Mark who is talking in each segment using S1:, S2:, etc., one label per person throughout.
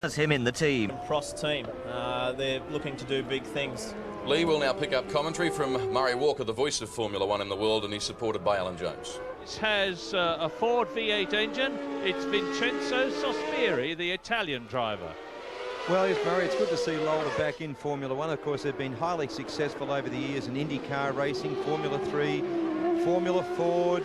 S1: That's him in the team.
S2: Cross team. They're looking to do big things.
S3: Lee will now pick up commentary from Murray Walker, the voice of Formula One in the world, and he's supported by Alan Jones.
S4: This has a Ford V8 engine. It's Vincenzo Sospiri, the Italian driver.
S5: Well, yes, Murray, it's good to see Lola back in Formula One. Of course, they've been highly successful over the years in IndyCar racing, Formula 3, Formula Ford,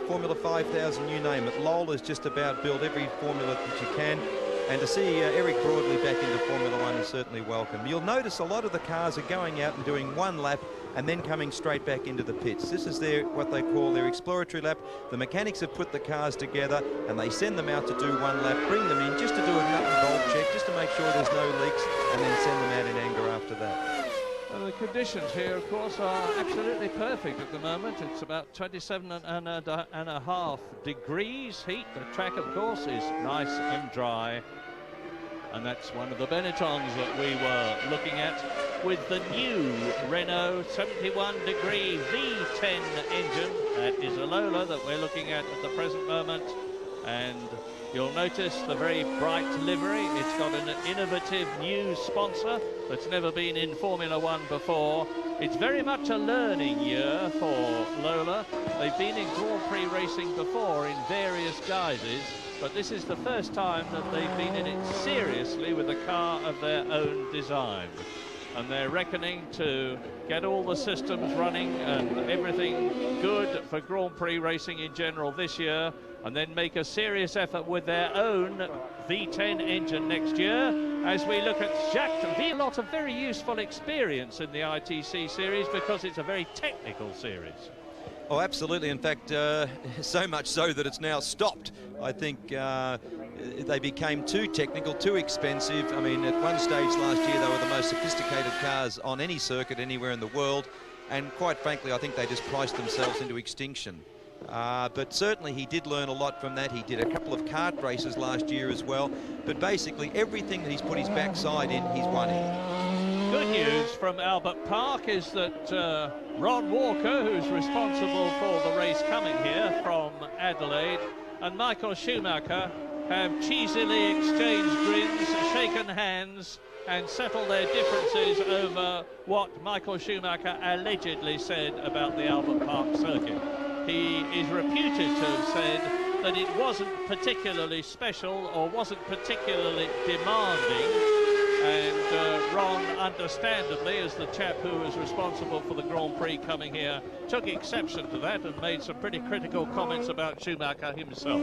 S5: Formula 5000, you name it. Lola's just about built every formula that you can. And to see Eric Broadley back into Formula One is certainly welcome. You'll notice a lot of the cars are going out and doing one lap and then coming straight back into the pits. This is what they call their exploratory lap. The mechanics have put the cars together and they send them out to do one lap, bring them in just to do a nut and bolt check, just to make sure there's no leaks, and then send them out in anger after that.
S4: Well, the conditions here, of course, are absolutely perfect at the moment. It's about 27.5 degrees heat. The track, of course, is nice and dry. And that's one of the Benettons that we were looking at with the new Renault 71-degree V10 engine. That is a Lola that we're looking at the present moment. And you'll notice the very bright livery. It's got an innovative new sponsor that's never been in Formula One before. It's very much a learning year for Lola. They've been in Grand Prix racing before in various guises, but this is the first time that they've been in it seriously with a car of their own design. And they're reckoning to get all the systems running and everything good for Grand Prix racing in general this year, and then make a serious effort with their own V10 engine next year as we look at Jacques V. A lot of very useful experience in the ITC series because it's a very technical series.
S5: Oh, absolutely. In fact, so much so that it's now stopped. I think they became too technical, too expensive. I mean, at one stage last year, they were the most sophisticated cars on any circuit anywhere in the world. And quite frankly, I think they just priced themselves into extinction. But certainly he did learn a lot from that. He did a couple of kart races last year as well. But basically, everything that he's put his backside in, he's won in.
S4: Good news from Albert Park is that Ron Walker, who's responsible for the race coming here from Adelaide, and Michael Schumacher have cheesily exchanged grins, shaken hands, and settled their differences over what Michael Schumacher allegedly said about the Albert Park circuit. He is reputed to have said that it wasn't particularly special or wasn't particularly demanding. And Ron, understandably, as the chap who was responsible for the Grand Prix coming here, took exception to that and made some pretty critical comments about Schumacher himself.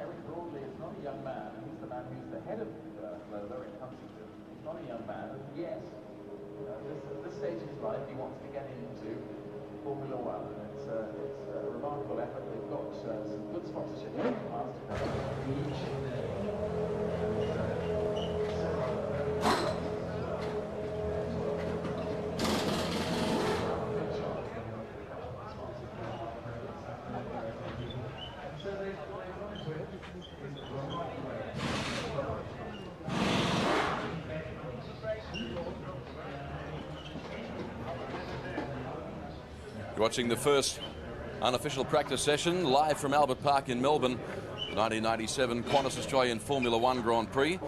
S6: Eric Broadley is not a young man, and he's the man who's the head of Lola in Huntington. He's not a young man, and yes, at this stage in his life, he wants to get into Formula One, and it's a remarkable effort. They've got some good sponsorship in the past.
S3: You're watching the first unofficial practice session live from Albert Park in Melbourne, the 1997 Qantas Australian Formula One Grand Prix,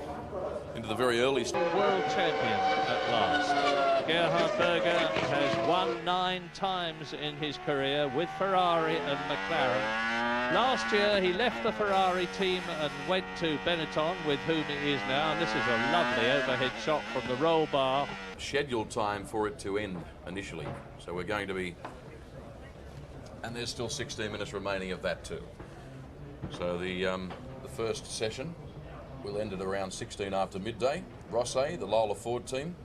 S3: into the very early
S4: world champion at last. Gerhard Berger has won 9 times in his career with Ferrari and McLaren. Last year he left the Ferrari team and went to Benetton, with whom he is now. And this is a lovely overhead shot from the roll bar.
S3: Scheduled time for it to end initially. So we're going to be... And there's still 16 minutes remaining of that too. So the first session will end at around 16 after midday. Rosset, the Lola Ford team.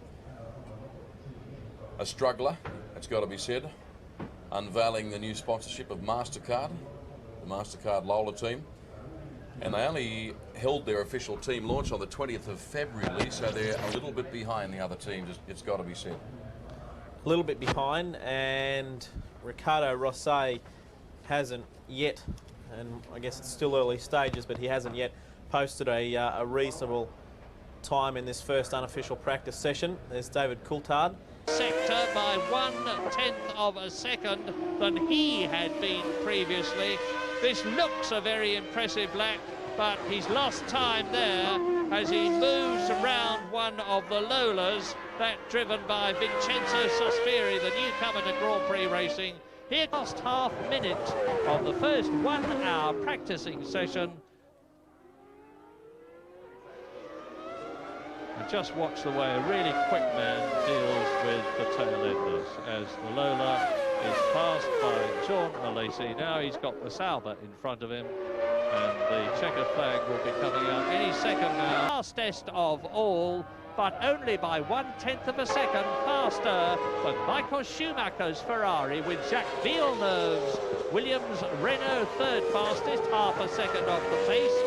S3: A struggler, it's got to be said. Unveiling the new sponsorship of MasterCard, the MasterCard Lola team. And they only held their official team launch on the 20th of February, so they're a little bit behind the other teams, it's got to be said.
S2: A little bit behind, and Ricardo Rosset hasn't yet, and I guess it's still early stages, but he hasn't yet posted a reasonable time in this first unofficial practice session. There's David Coulthard.
S4: Sector by 1/10 of a second than he had been previously. This looks a very impressive lap, but he's lost time there as he moves around one of the Lolas, that driven by Vincenzo Sospiri, the newcomer to Grand Prix racing. Here, last half minute of the first 1 hour practicing session. And just watch the way a really quick man deals with the tail enders, as the Lola is passed by Sean Alesi. Now he's got the Sauber in front of him, and the checkered flag will be coming out any second now. Fastest of all, but only by 1/10 of a second faster than Michael Schumacher's Ferrari, with Jacques Villeneuve's Williams Renault third fastest, half a second off the pace.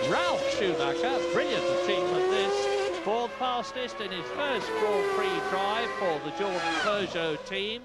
S4: Ralf Schumacher, brilliant achievement this, fourth fastest in his first Grand Prix drive for the Jordan Peugeot team.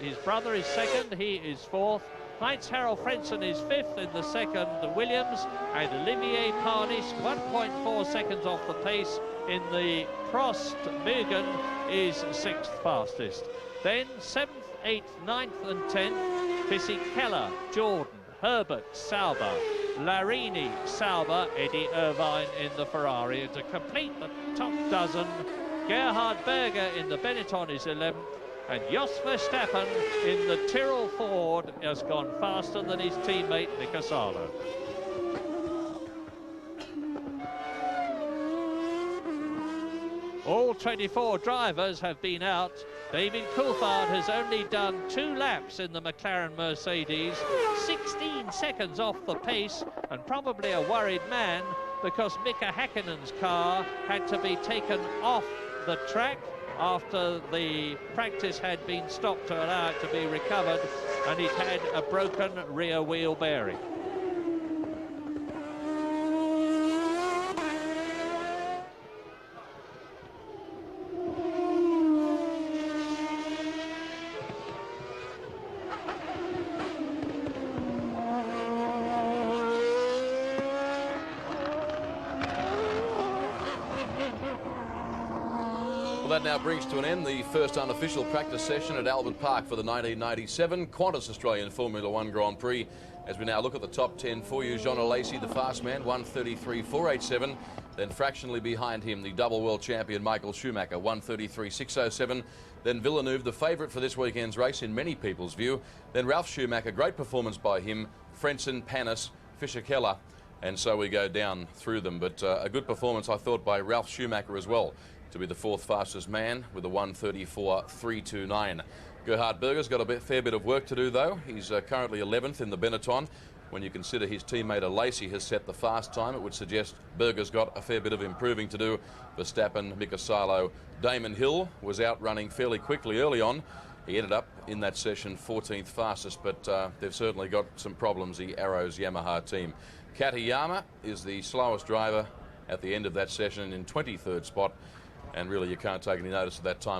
S4: His brother is second, he is fourth. Heinz-Harald Frentzen is fifth in the second Williams, and Olivier Panis 1.4 seconds off the pace in the Prost Mugen is sixth fastest. Then 7th, 8th, 9th and 10th, Fisichella, Jordan, Herbert, Sauber, Larini, Sauber, Eddie Irvine in the Ferrari. And to complete the top dozen, Gerhard Berger in the Benetton is 11th, and Jos Verstappen in the Tyrrell Ford has gone faster than his teammate Mika Salo. All 24 drivers have been out. David Coulthard has only done 2 laps in the McLaren Mercedes, 16 seconds off the pace, and probably a worried man because Mika Häkkinen's car had to be taken off the track after the practice had been stopped to allow it to be recovered, and it had a broken rear wheel bearing.
S3: Well, that now brings to an end the first unofficial practice session at Albert Park for the 1997 Qantas Australian Formula One Grand Prix. As we now look at the top 10 for you, Jean Alesi, the fast man, 1:33.487. Then fractionally behind him, the double world champion Michael Schumacher, 1:33.607. Then Villeneuve, the favourite for this weekend's race in many people's view. Then Ralf Schumacher, great performance by him. Frentzen, Panis, Fisichella. And so we go down through them. But a good performance, I thought, by Ralf Schumacher as well, to be the 4th fastest man with a 1:34.329. Gerhard Berger's got a fair bit of work to do, though. He's currently 11th in the Benetton. When you consider his teammate Alesi has set the fast time, it would suggest Berger's got a fair bit of improving to do. Verstappen, Mika Salo, Damon Hill was out running fairly quickly early on. He ended up in that session 14th fastest, but they've certainly got some problems, the Arrows Yamaha team. Katayama is the slowest driver at the end of that session in 23rd spot, and really you can't take any notice of that time.